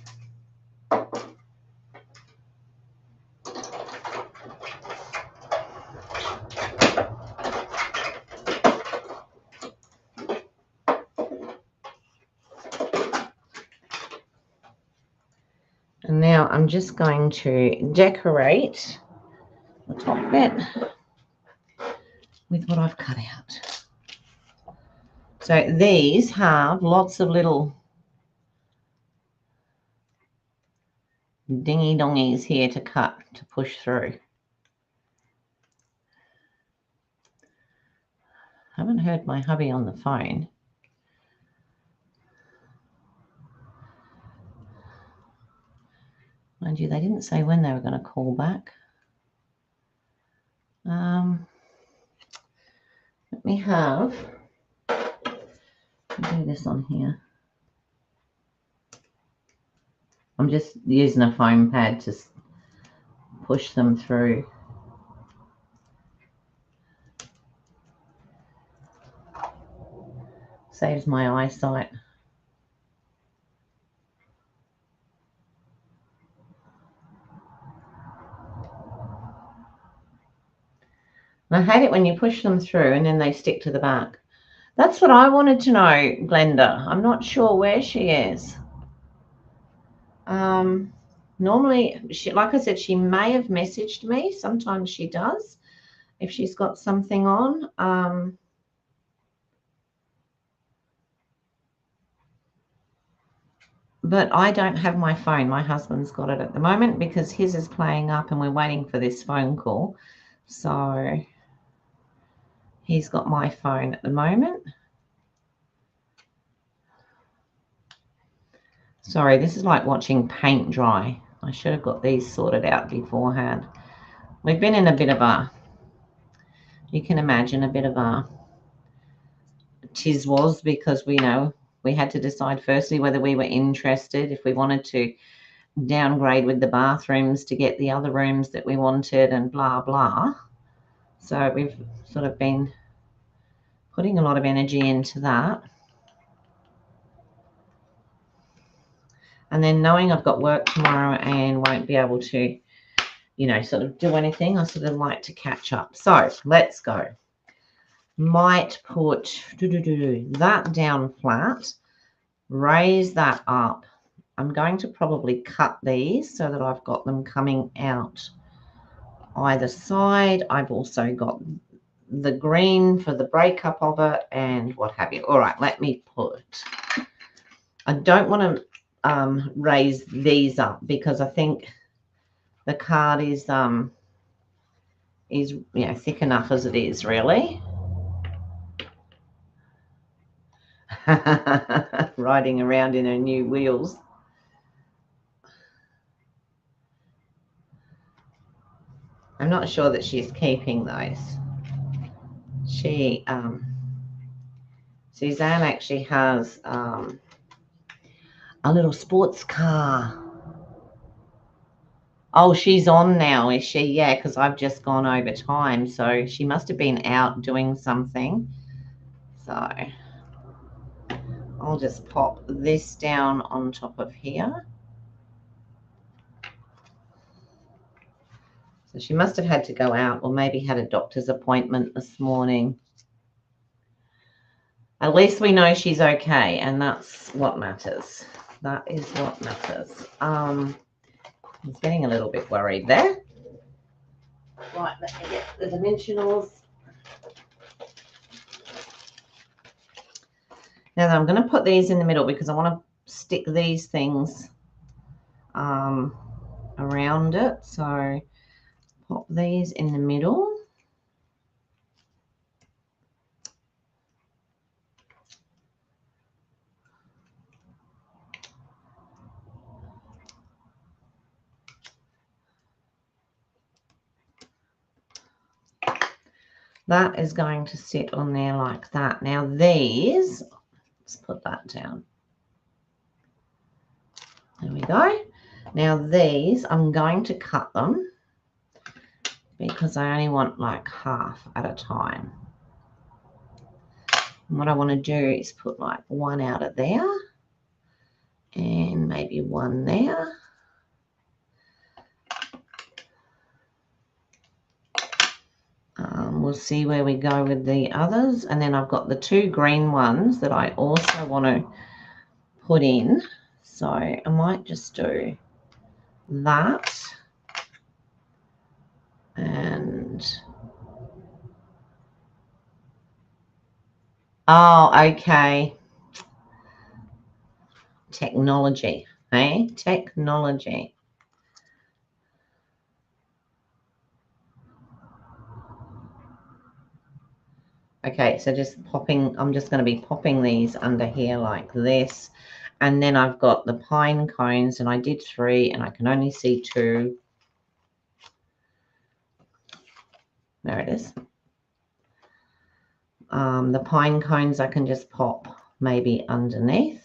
Speaker 1: And now I'm just going to decorate the top bit with what I've cut out. So these have lots of little dingy dongies here to cut, to push through. I haven't heard my hubby on the phone. Mind you, they didn't say when they were going to call back. Let me have, do this on here. I'm just using a foam pad to push them through. Saves my eyesight. And I hate it when you push them through and then they stick to the back. That's what I wanted to know, Glenda. I'm not sure where she is. Normally, like I said, she may have messaged me. Sometimes she does if she's got something on. But I don't have my phone. My husband's got it at the moment because his is playing up and we're waiting for this phone call. So he's got my phone at the moment. Sorry, this is like watching paint dry. I should have got these sorted out beforehand. We've been in a bit of a, you can imagine, a bit of a tiz-was because we had to decide firstly whether we were interested, if we wanted to downgrade with the bathrooms to get the other rooms that we wanted and blah, blah. So we've sort of been putting a lot of energy into that. And then knowing I've got work tomorrow and won't be able to, sort of do anything, I sort of like to catch up. So let's go. Might put that down flat, raise that up. I'm going to probably cut these so that I've got them coming out either side. I've also got the green for the breakup of it and what have you. All right, let me put, I don't want to raise these up because I think the card is thick enough as it is, really. Riding around in her new wheels. I'm not sure that she's keeping those. She Suzanne actually has a little sports car. Oh, she's on now, is she? Yeah, because I've just gone over time. So she must have been out doing something. So I'll just pop this down on top of here. So she must have had to go out or maybe had a doctor's appointment this morning. At least we know she's okay, and that's what matters. That is what matters. I was getting a little bit worried there. Right, let me get the dimensionals. Now I'm going to put these in the middle because I want to stick these things around it. So pop these in the middle. That is going to sit on there like that. Now these, let's put that down. There we go. Now these, I'm going to cut them because I only want like half at a time. And what I want to do is put like one out of there and maybe one there. We'll see where we go with the others. And then I've got the two green ones that I also want to put in. So I might just do that. And oh, okay. Technology, eh? Technology. Okay, so just popping, I'm just going to be popping these under here like this. And then I've got the pine cones, and I did 3 and I can only see 2. There it is. The pine cones I can just pop maybe underneath.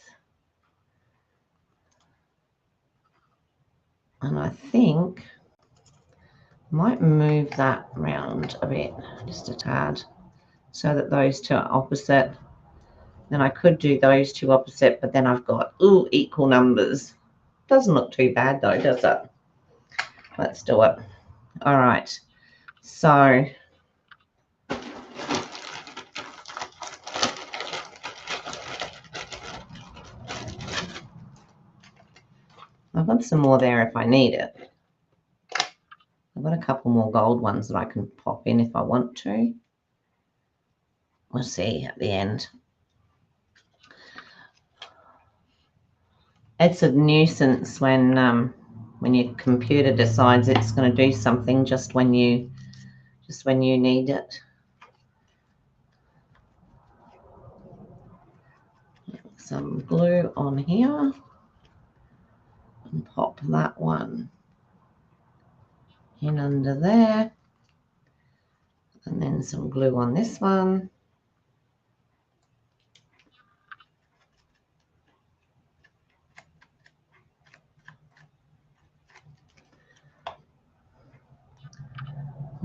Speaker 1: And I think I might move that round a bit, just a tad, so that those two are opposite. Then I could do those two opposite, but then I've got equal numbers. Doesn't look too bad though, does it? Let's do it. All right. So I've got some more there if I need it. I've got a couple more gold ones that I can pop in if I want to. We'll see at the end. It's a nuisance when your computer decides it's going to do something just when you need it. Some glue on here and pop that one in under there, and then some glue on this one.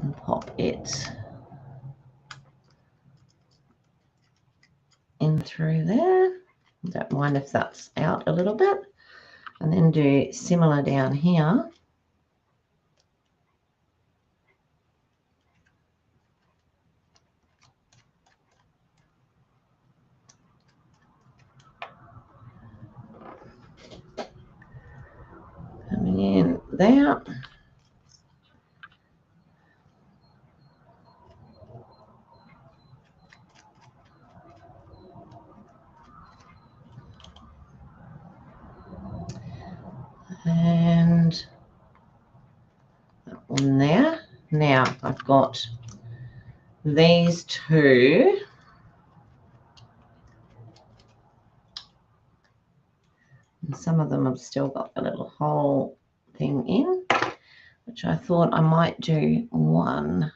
Speaker 1: And pop it in through there. Don't mind if that's out a little bit. And then do similar down here. Coming in there. And that one there. Now I've got these two. And some of them have still got a little hole thing in, which I thought I might do one.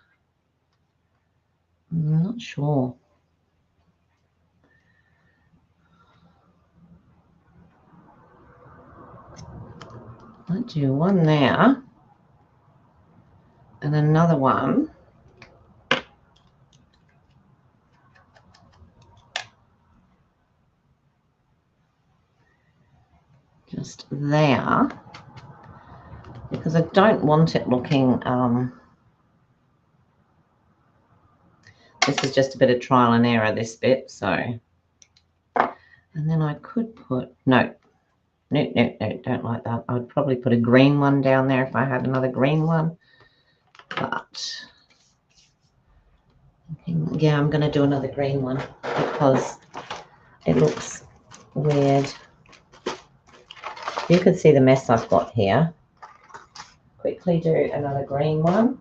Speaker 1: I'm not sure. Might do one there and another one just there, because I don't want it looking, this is just a bit of trial and error, this bit, so, and then I could put, no, don't like that. I would probably put a green one down there if I had another green one, but yeah, I'm going to do another green one because It looks weird. You can see the mess I've got here. Quickly do another green one.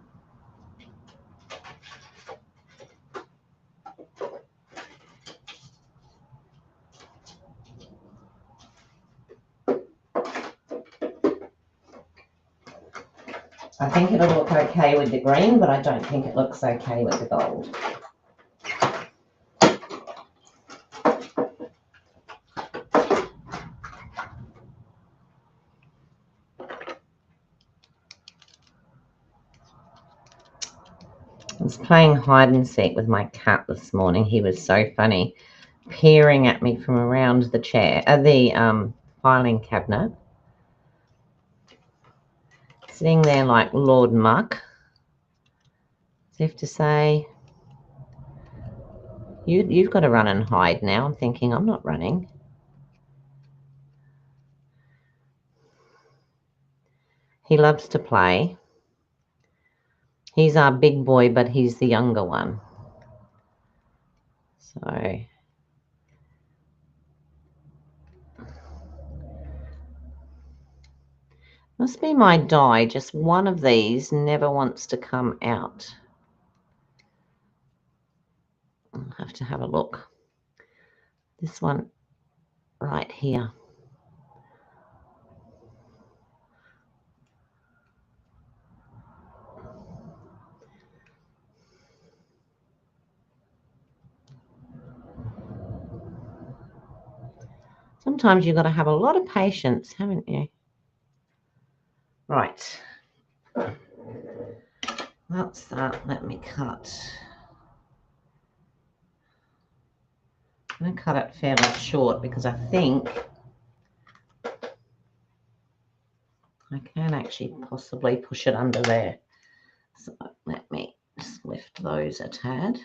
Speaker 1: I think it'll look okay with the green, but I don't think it looks okay with the gold. I was playing hide and seek with my cat this morning. He was so funny, peering at me from around the chair, the filing cabinet, sitting there like Lord Muck, as if to say, you've got to run and hide now. I'm thinking, I'm not running. He loves to play. He's our big boy, but he's the younger one. So must be my die. Just one of these never wants to come out. I'll have to have a look. This one right here. Sometimes you've got to have a lot of patience, haven't you? Right. That's that. Let me cut. I'm going to cut it fairly short because I think I can actually possibly push it under there. So let me just lift those a tad.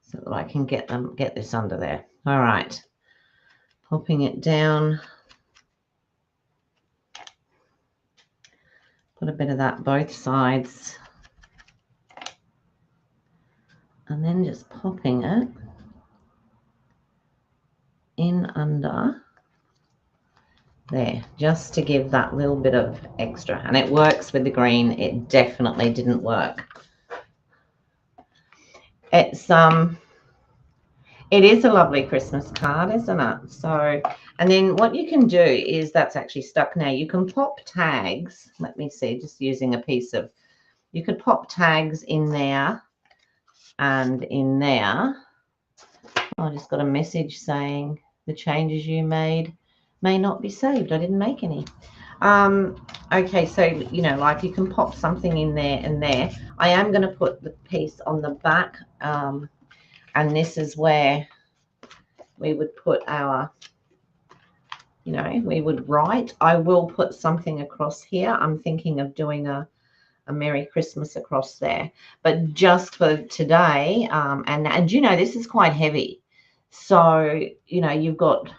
Speaker 1: So that I can get this under there. All right. Popping it down. Put a bit of that both sides. And then just popping it in under there, just to give that little bit of extra. And it works with the green. It definitely didn't work. It is a lovely Christmas card, isn't it? So, and then what you can do is, that's actually stuck now. You can pop tags. Let me see, just using a piece of, you could pop tags in there and in there. I just got a message saying the changes you made may not be saved. I didn't make any. Okay, so, you know, like you can pop something in there and there. I am going to put the piece on the back, and this is where we would put our, you know, we would write. I will put something across here. I'm thinking of doing a Merry Christmas across there. But just for today, and you know, this is quite heavy. So, you know, you've got,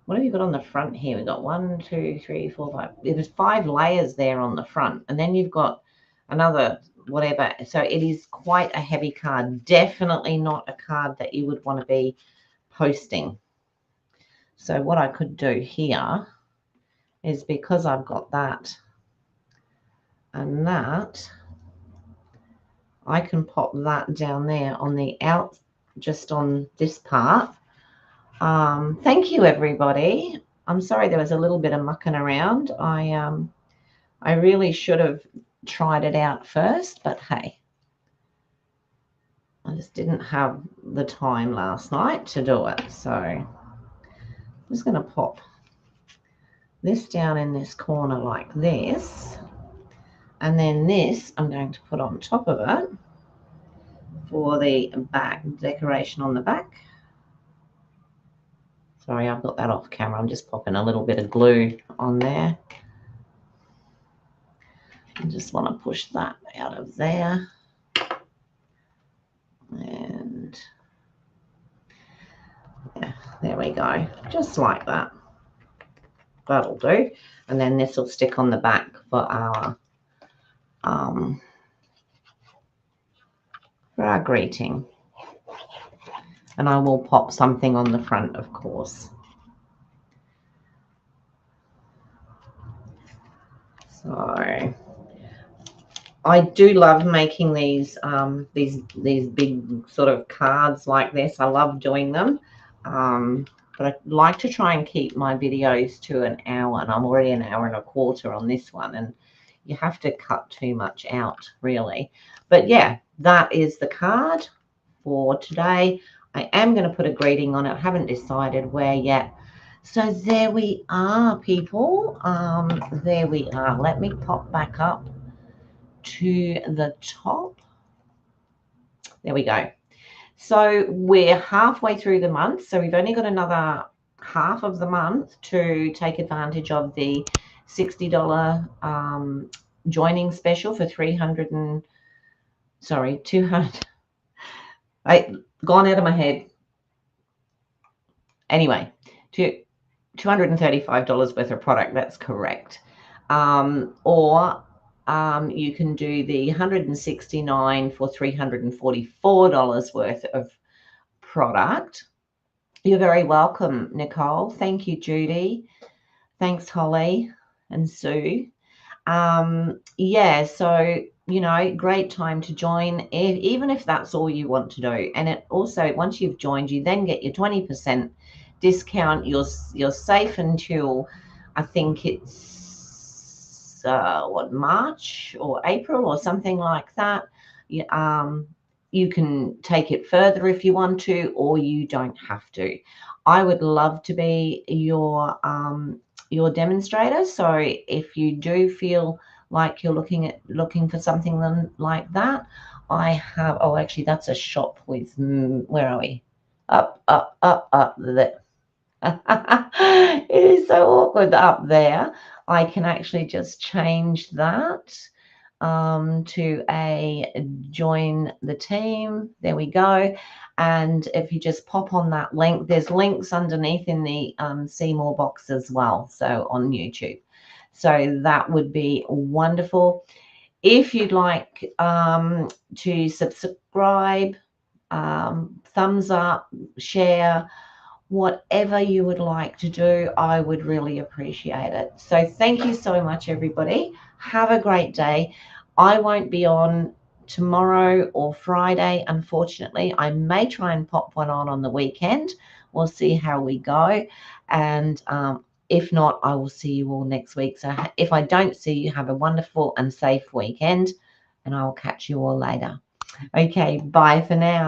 Speaker 1: what have you got on the front here? We've got 1, 2, 3, 4, 5. There's 5 layers there on the front. And then you've got another whatever. So it is quite a heavy card. Definitely not a card that you would want to be posting. So what I could do here is, because I've got that and that, I can pop that down there on the out, just on this part. Thank you, everybody. I'm sorry there was a little bit of mucking around. I really should have tried it out first, but hey, I just didn't have the time last night to do it. So I'm just going to pop this down in this corner like this. And then this I'm going to put on top of it for the back decoration on the back. Sorry, I've got that off camera. I'm just popping a little bit of glue on there. I just want to push that out of there. And yeah, there we go. Just like that. That'll do. And then this will stick on the back for our for our greeting. And I will pop something on the front, of course. So I do love making these big sort of cards like this. I love doing them. But I like to try and keep my videos to an hour, and I'm already an hour and a quarter on this one, and you have to cut too much out, really. But yeah, that is the card for today. I am going to put a greeting on it. I haven't decided where yet. So there we are, people. There we are. Let me pop back up to the top. There we go. So we're halfway through the month. So we've only got another half of the month to take advantage of the $60 joining special for 200. I gone out of my head. Anyway, $235 worth of product. That's correct. Or you can do the $169 for $344 worth of product. You're very welcome, Nicole. Thank you, Judy. Thanks, Holly and Sue. Yeah, so great time to join, even if that's all you want to do. And it also, once you've joined, you then get your 20% discount. You're safe until, I think it's March or April or something like that. You can take it further if you want to, or you don't have to. I would love to be your demonstrator. So if you do feel like you're looking for something like that, I have, oh, actually that's a shop with, where are we? Up there. It is so awkward up there. I can actually just change that to a join the team. There we go. And if you just pop on that link, there's links underneath in the see more box as well, so on YouTube. So that would be wonderful. If you'd like to subscribe, thumbs up, share, whatever you would like to do, I would really appreciate it. So thank you so much, everybody. Have a great day. I won't be on tomorrow or Friday, unfortunately. I may try and pop one on the weekend. We'll see how we go. And if not, I will see you all next week. So if I don't see you, have a wonderful and safe weekend, and I'll catch you all later. Okay, bye for now.